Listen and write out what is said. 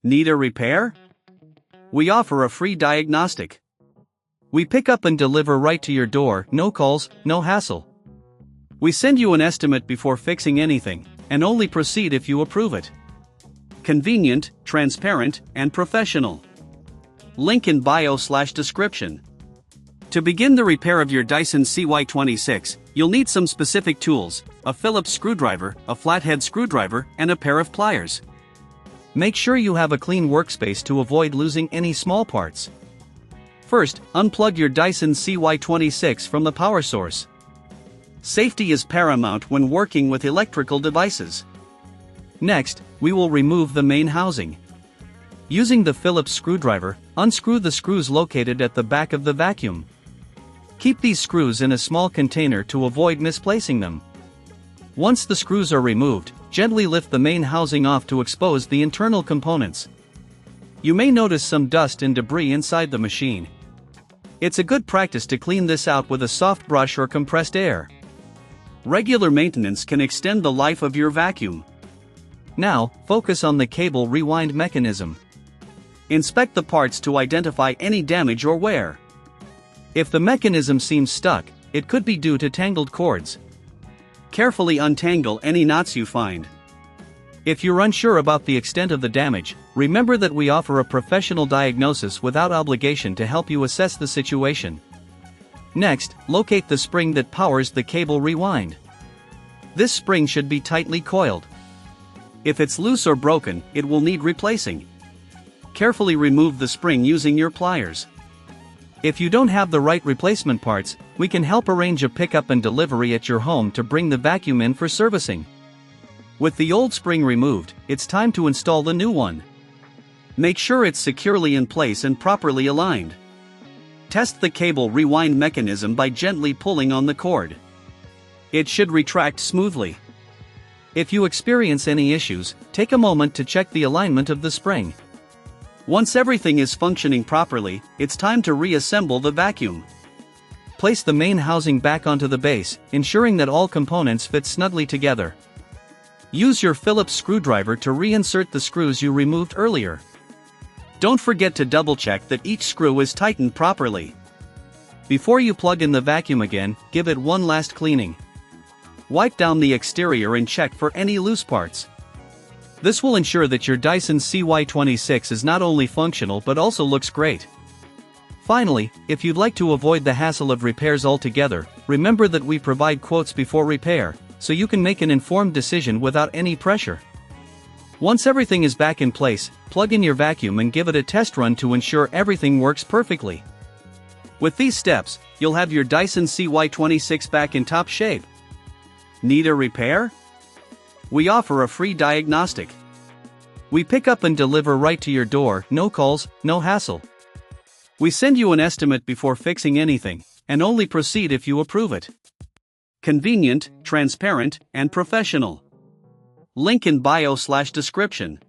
Need a repair? We offer a free diagnostic. We pick up and deliver right to your door, no calls, no hassle. We send you an estimate before fixing anything, and only proceed if you approve it. Convenient, transparent, and professional. Link in bio/description. To begin the repair of your Dyson CY26, you'll need some specific tools: a Phillips screwdriver, a flathead screwdriver, and a pair of pliers. Make sure you have a clean workspace to avoid losing any small parts. First, unplug your Dyson CY26 from the power source. Safety is paramount when working with electrical devices. Next, we will remove the main housing. Using the Phillips screwdriver, unscrew the screws located at the back of the vacuum. Keep these screws in a small container to avoid misplacing them. Once the screws are removed, gently lift the main housing off to expose the internal components. You may notice some dust and debris inside the machine. It's a good practice to clean this out with a soft brush or compressed air. Regular maintenance can extend the life of your vacuum. Now, focus on the cable rewind mechanism. Inspect the parts to identify any damage or wear. If the mechanism seems stuck, it could be due to tangled cords. Carefully untangle any knots you find. If you're unsure about the extent of the damage, remember that we offer a professional diagnosis without obligation to help you assess the situation. Next, locate the spring that powers the cable rewind. This spring should be tightly coiled. If it's loose or broken, it will need replacing. Carefully remove the spring using your pliers. If you don't have the right replacement parts, we can help arrange a pickup and delivery at your home to bring the vacuum in for servicing. With the old spring removed, it's time to install the new one. Make sure it's securely in place and properly aligned. Test the cable rewind mechanism by gently pulling on the cord. It should retract smoothly. If you experience any issues, take a moment to check the alignment of the spring. Once everything is functioning properly, it's time to reassemble the vacuum. Place the main housing back onto the base, ensuring that all components fit snugly together. Use your Phillips screwdriver to reinsert the screws you removed earlier. Don't forget to double-check that each screw is tightened properly. Before you plug in the vacuum again, give it one last cleaning. Wipe down the exterior and check for any loose parts. This will ensure that your Dyson CY26 is not only functional but also looks great. Finally, if you'd like to avoid the hassle of repairs altogether, remember that we provide quotes before repair, so you can make an informed decision without any pressure. Once everything is back in place, plug in your vacuum and give it a test run to ensure everything works perfectly. With these steps, you'll have your Dyson CY26 back in top shape. Need a repair? We offer a free diagnostic. We pick up and deliver right to your door, no calls, no hassle. We send you an estimate before fixing anything, and only proceed if you approve it. Convenient, transparent, and professional. Link in bio/description.